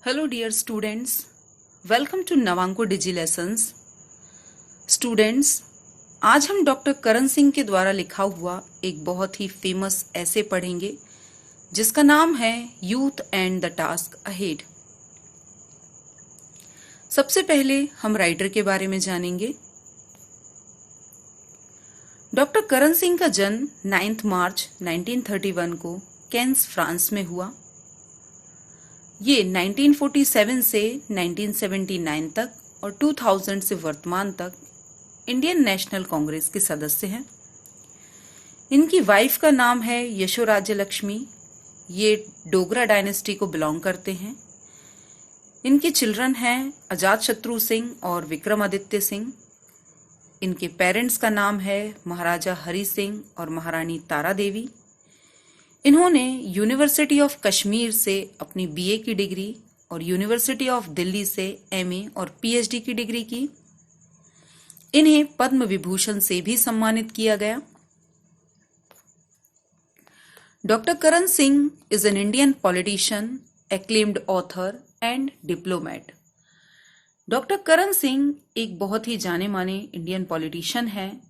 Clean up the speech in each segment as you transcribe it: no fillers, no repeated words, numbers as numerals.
Hello dear students, welcome to नवांको Digi lessons. Students, आज हम डॉक्टर करण सिंह के द्वारा लिखा हुआ एक बहुत ही फेमस ऐसे पढ़ेंगे जिसका नाम है youth and the task ahead. सबसे पहले हम राइटर के बारे में जानेंगे। डॉक्टर करण सिंह का जन्म 9 मार्च 1931 को कैंस, फ्रांस में हुआ। ये 1947 से 1979 तक और 2000 से वर्तमान तक इंडियन नेशनल कांग्रेस के सदस्य हैं। इनकी वाइफ का नाम है यशोराज्य लक्ष्मी। ये डोगरा डायनेस्टी को बिलोंग करते हैं। इनके चिल्ड्रन हैं अजातशत्रु सिंह और विक्रमादित्य सिंह। इनके पेरेंट्स का नाम है महाराजा हरि सिंह और महारानी तारा देवी। इन्होंने यूनिवर्सिटी ऑफ कश्मीर से अपनी बीए की डिग्री और यूनिवर्सिटी ऑफ दिल्ली से एमए और पीएचडी की डिग्री की। इन्हें पद्म विभूषण से भी सम्मानित किया गया। Doctor Karan Singh is an Indian politician, acclaimed author and diplomat. Doctor Karan Singh एक बहुत ही जाने माने इंडियन पॉलिटिशियन हैं,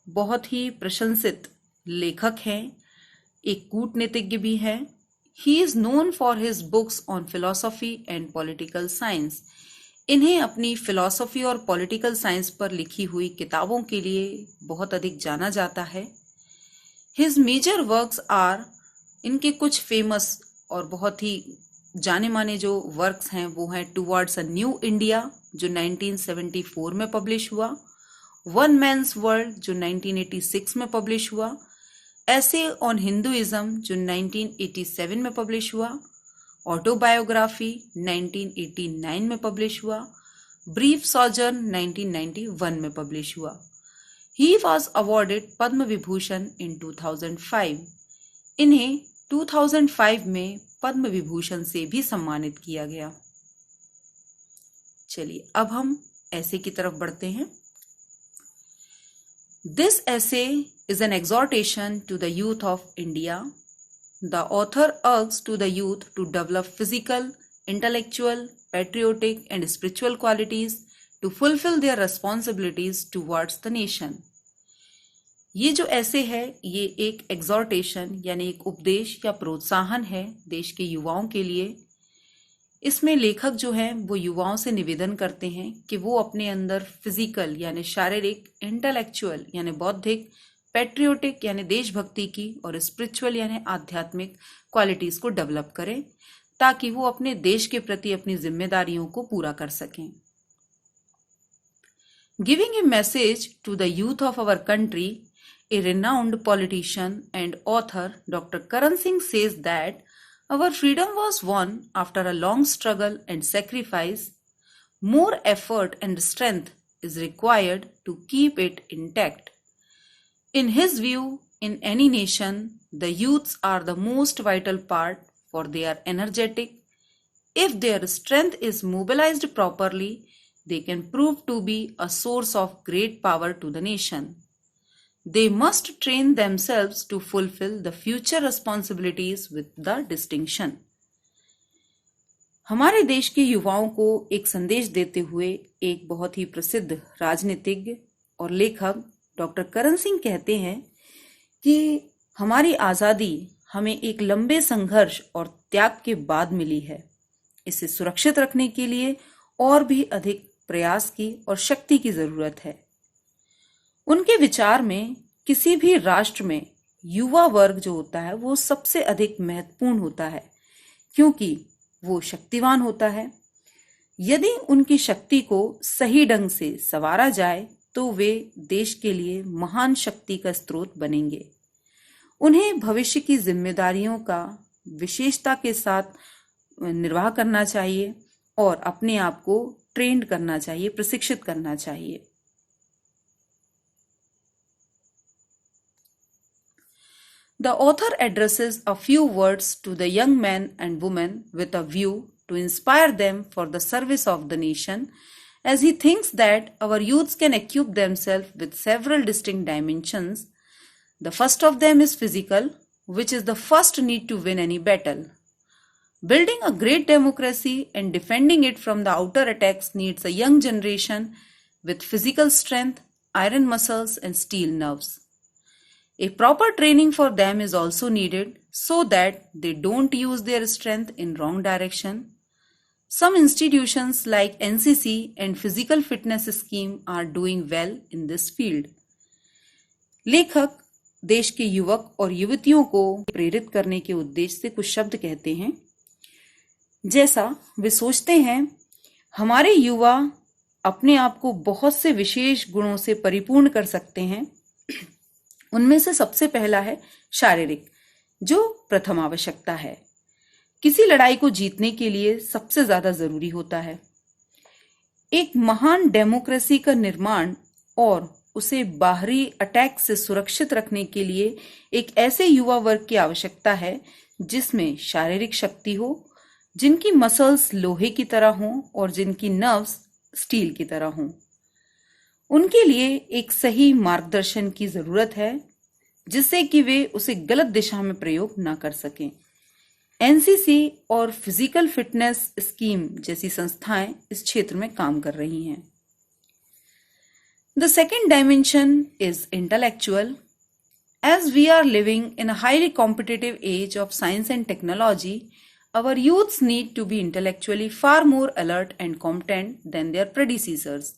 बहुत ही प्रशंसित लेखक हैं, एक कूटनीतिज्ञ भी है। He is known for his books on philosophy and political science. इन्हें अपनी फिलोसॉफी और पॉलिटिकल साइंस पर लिखी हुई किताबों के लिए बहुत अधिक जाना जाता है। हिज मेजर वर्क्स आर, इनके कुछ फेमस और बहुत ही जाने माने जो वर्क्स हैं वो हैं टुवर्ड्स अ न्यू इंडिया जो 1974 में पब्लिश हुआ, वन मैन्स वर्ल्ड जो 1986 में पब्लिश हुआ, ऐसे ऑन हिंदुइज्म जो 1987 में पब्लिश हुआ, ऑटोबायोग्राफी 1989 में पब्लिश हुआ, ब्रीफ सॉजर्न 1991 में पब्लिश हुआ। He was awarded Padma Vibhushan इन 2005। इन्हें 2005 में पद्म विभूषण से भी सम्मानित किया गया। चलिए अब हम ऐसे की तरफ बढ़ते हैं। This essay is an exhortation to the youth of India. The author urges to the youth to develop physical, intellectual, patriotic and spiritual qualities to fulfill their responsibilities towards the nation. ये जो ऐसे है ये एक exhortation यानी एक उपदेश या प्रोत्साहन है देश के युवाओं के लिए। इसमें लेखक जो हैं वो युवाओं से निवेदन करते हैं कि वो अपने अंदर फिजिकल यानी शारीरिक, इंटेलेक्चुअल यानी बौद्धिक, पैट्रियोटिक यानी देशभक्ति की और स्पिरिचुअल यानी आध्यात्मिक क्वालिटीज को डेवलप करें ताकि वो अपने देश के प्रति अपनी जिम्मेदारियों को पूरा कर सकें। Giving a message to the youth of our country, a renowned politician and author doctor Karan Singh says that our freedom was won after a long struggle and sacrifice. More effort and strength is required to keep it intact. In his view, in any nation, the youths are the most vital part, for they are energetic. If their strength is mobilized properly, they can prove to be a source of great power to the nation. They must train themselves to fulfill the future responsibilities with the distinction. हमारे देश के युवाओं को एक संदेश देते हुए एक बहुत ही प्रसिद्ध राजनीतिज्ञ और लेखक डॉक्टर करण सिंह कहते हैं कि हमारी आज़ादी हमें एक लंबे संघर्ष और त्याग के बाद मिली है। इसे सुरक्षित रखने के लिए और भी अधिक प्रयास की और शक्ति की जरूरत है। उनके विचार में किसी भी राष्ट्र में युवा वर्ग जो होता है वो सबसे अधिक महत्वपूर्ण होता है क्योंकि वो शक्तिवान होता है। यदि उनकी शक्ति को सही ढंग से संवारा जाए तो वे देश के लिए महान शक्ति का स्रोत बनेंगे। उन्हें भविष्य की जिम्मेदारियों का विशेषता के साथ निर्वाह करना चाहिए और अपने आप को ट्रेंड करना चाहिए, प्रशिक्षित करना चाहिए। The author addresses a few words to the young men and women with a view to inspire them for the service of the nation, as he thinks that our youths can equip themselves with several distinct dimensions. The first of them is physical, which is the first need to win any battle. Building a great democracy and defending it from the outer attacks needs a young generation with physical strength, iron muscles, and steel nerves. A proper training for them is also needed so that they don't use their strength in wrong direction. Some institutions like NCC and Physical Fitness Scheme are doing well in this field. लेखक देश के युवक और युवतियों को प्रेरित करने के उद्देश्य से कुछ शब्द कहते हैं। जैसा वे सोचते हैं, हमारे युवा अपने आप को बहुत से विशेष गुणों से परिपूर्ण कर सकते हैं। उनमें से सबसे पहला है शारीरिक, जो प्रथम आवश्यकता है। किसी लड़ाई को जीतने के लिए सबसे ज्यादा जरूरी होता है। एक महान डेमोक्रेसी का निर्माण और उसे बाहरी अटैक से सुरक्षित रखने के लिए एक ऐसे युवा वर्ग की आवश्यकता है जिसमें शारीरिक शक्ति हो, जिनकी मसल्स लोहे की तरह हों और जिनकी नर्व्स स्टील की तरह हों। उनके लिए एक सही मार्गदर्शन की जरूरत है जिससे कि वे उसे गलत दिशा में प्रयोग ना कर सकें। एनसीसी और फिजिकल फिटनेस स्कीम जैसी संस्थाएं इस क्षेत्र में काम कर रही हैं। The second dimension is intellectual. As we are living in a highly competitive age of science and technology, our youths need to be intellectually far more alert and competent than their predecessors.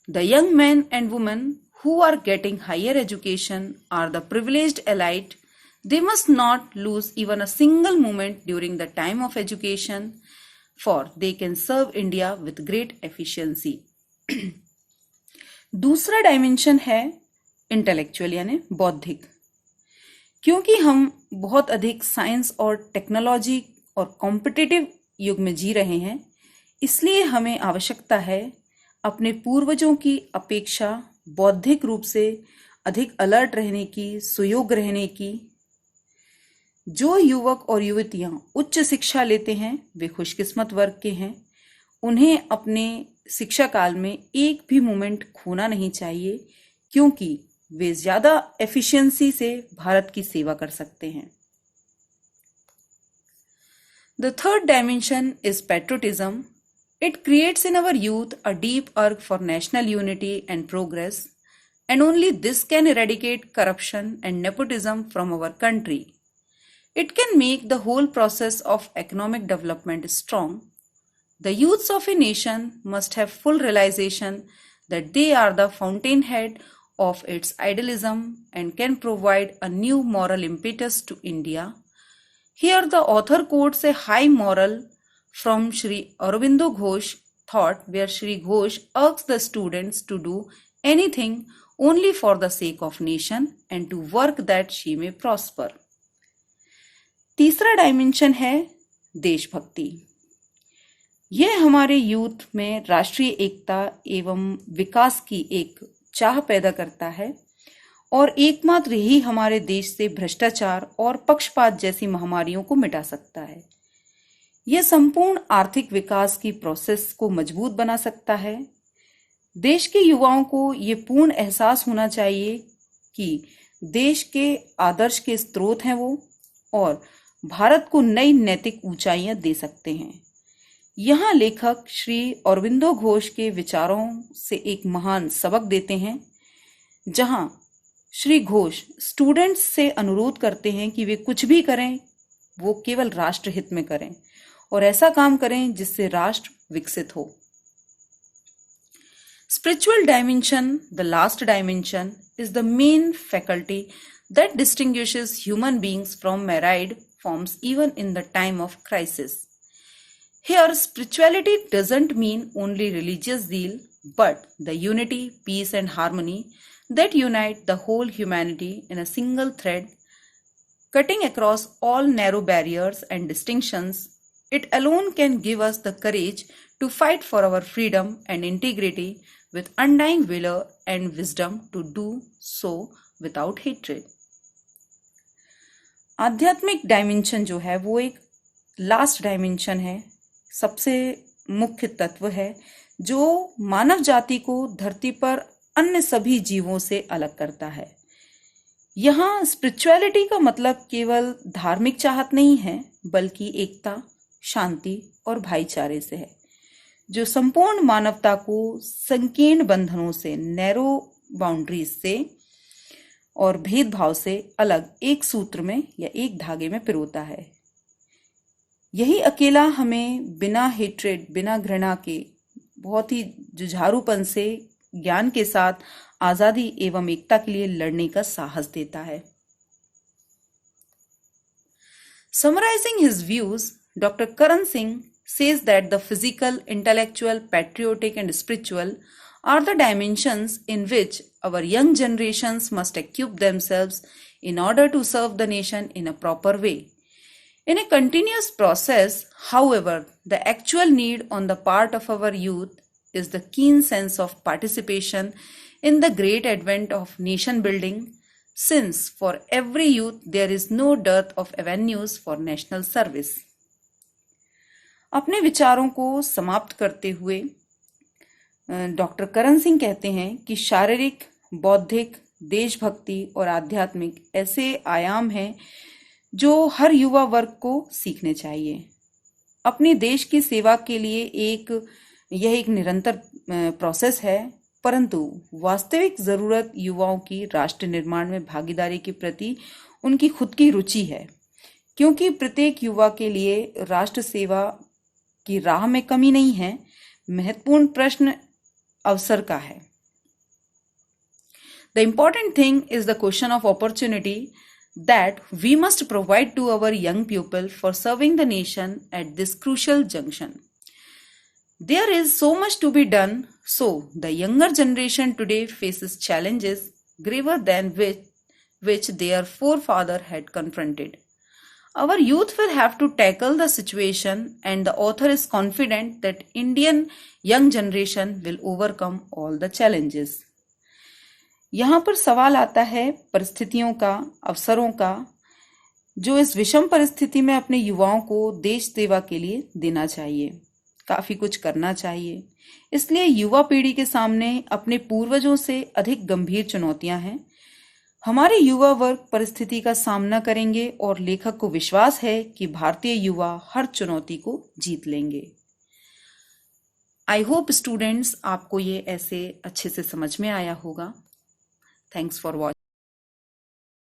The young men and women who are getting higher education are the privileged elite. They must not lose even a single moment during the time of education, for they can serve India with great efficiency. दूसरा dimension है intellectual यानी बौद्धिक। क्योंकि हम बहुत अधिक science और technology और कॉम्पिटिटिव युग में जी रहे हैं, इसलिए हमें आवश्यकता है अपने पूर्वजों की अपेक्षा बौद्धिक रूप से अधिक अलर्ट रहने की, सुयोग्य रहने की। जो युवक और युवतियां उच्च शिक्षा लेते हैं वे खुशकिस्मत वर्ग के हैं। उन्हें अपने शिक्षा काल में एक भी मोमेंट खोना नहीं चाहिए, क्योंकि वे ज्यादा एफिशिएंसी से भारत की सेवा कर सकते हैं। The third dimension is patriotism. It creates in our youth a deep urge for national unity and progress, and only this can eradicate corruption and nepotism from our country. It can make the whole process of economic development strong. The youths of a nation must have full realization that they are the fountainhead of its idealism and can provide a new moral impetus to India. Here the author quotes a high moral from Sri Aurobindo Ghosh thought, where Sri Ghosh urges the students to do anything only for the sake of nation and to work that she may prosper. तीसरा dimension है देशभक्ति। यह हमारे youth में राष्ट्रीय एकता एवं विकास की एक चाह पैदा करता है और एकमात्र यही हमारे देश से भ्रष्टाचार और पक्षपात जैसी महामारियों को मिटा सकता है। यह संपूर्ण आर्थिक विकास की प्रोसेस को मजबूत बना सकता है। देश के युवाओं को ये पूर्ण एहसास होना चाहिए कि देश के आदर्श के स्रोत हैं वो, और भारत को नई नैतिक ऊंचाइयां दे सकते हैं। यहाँ लेखक श्री औरबिंदो घोष के विचारों से एक महान सबक देते हैं, जहां श्री घोष स्टूडेंट्स से अनुरोध करते हैं कि वे कुछ भी करें वो केवल राष्ट्र हित में करें और ऐसा काम करें जिससे राष्ट्र विकसित हो। Spiritual dimension, the last dimension, is the main faculty that distinguishes human beings from myriad forms even in the time of crisis. Here, spirituality doesn't mean only religious zeal, but the unity, peace, and harmony that unite the whole humanity in a single thread, cutting across all narrow barriers and distinctions. It alone can give us the courage to fight for our freedom and integrity with undying valor and wisdom to do so without hatred. आध्यात्मिक dimension जो है वो एक last dimension है, सबसे मुख्य तत्व है जो मानव जाति को धरती पर अन्य सभी जीवों से अलग करता है। यहाँ स्पिरिचुअलिटी का मतलब केवल धार्मिक चाहत नहीं है, बल्कि एकता, शांति और भाईचारे से है, जो संपूर्ण मानवता को संकीर्ण बंधनों से, नैरो बाउंड्रीज से और भेदभाव से अलग एक सूत्र में या एक धागे में पिरोता है। यही अकेला हमें बिना हेट्रेड, बिना घृणा के, बहुत ही जुझारूपन से, ज्ञान के साथ आजादी एवं एकता के लिए लड़ने का साहस देता है। Summarizing his views, Dr. Karan Singh says that the physical, intellectual, patriotic, and spiritual are the dimensions in which our young generations must equip themselves in order to serve the nation in a proper way. In a continuous process, however, the actual need on the part of our youth is the keen sense of participation in the great advent of nation building, since for every youth there is no dearth of avenues for national service. अपने विचारों को समाप्त करते हुए doctor Karan Singh कहते हैं कि शारीरिक, बौद्धिक, देशभक्ति और आध्यात्मिक ऐसे आयाम हैं जो हर युवा वर्ग को सीखने चाहिए। अपने देश की सेवा के लिए यह एक निरंतर प्रोसेस है, परंतु वास्तविक जरूरत युवाओं की राष्ट्र निर्माण में भागीदारी के प्रति उनकी खुद की रुचि है, क्योंकि प्रत्येक युवा के लिए राष्ट्र सेवा की राह में कमी नहीं है। महत्वपूर्ण प्रश्न अवसर का है। The important thing is the question of opportunity that we must provide to our young people for serving the nation at this crucial junction. There is so much to be done, so the younger generation today faces challenges graver than which their forefather had confronted. Our youth will have to tackle the situation, and the author is confident that Indian young generation will overcome all the challenges. यहाँ पर सवाल आता है परिस्थितियों का, अवसरों का, जो इस विषम परिस्थिति में अपने युवाओं को देश सेवा के लिए देना चाहिए। काफी कुछ करना चाहिए। इसलिए युवा पीढ़ी के सामने अपने पूर्वजों से अधिक गंभीर चुनौतियां हैं। हमारे युवा वर्ग परिस्थिति का सामना करेंगे और लेखक को विश्वास है कि भारतीय युवा हर चुनौती को जीत लेंगे। आई होप स्टूडेंट्स आपको ये ऐसे अच्छे से समझ में आया होगा। Thanks for watching.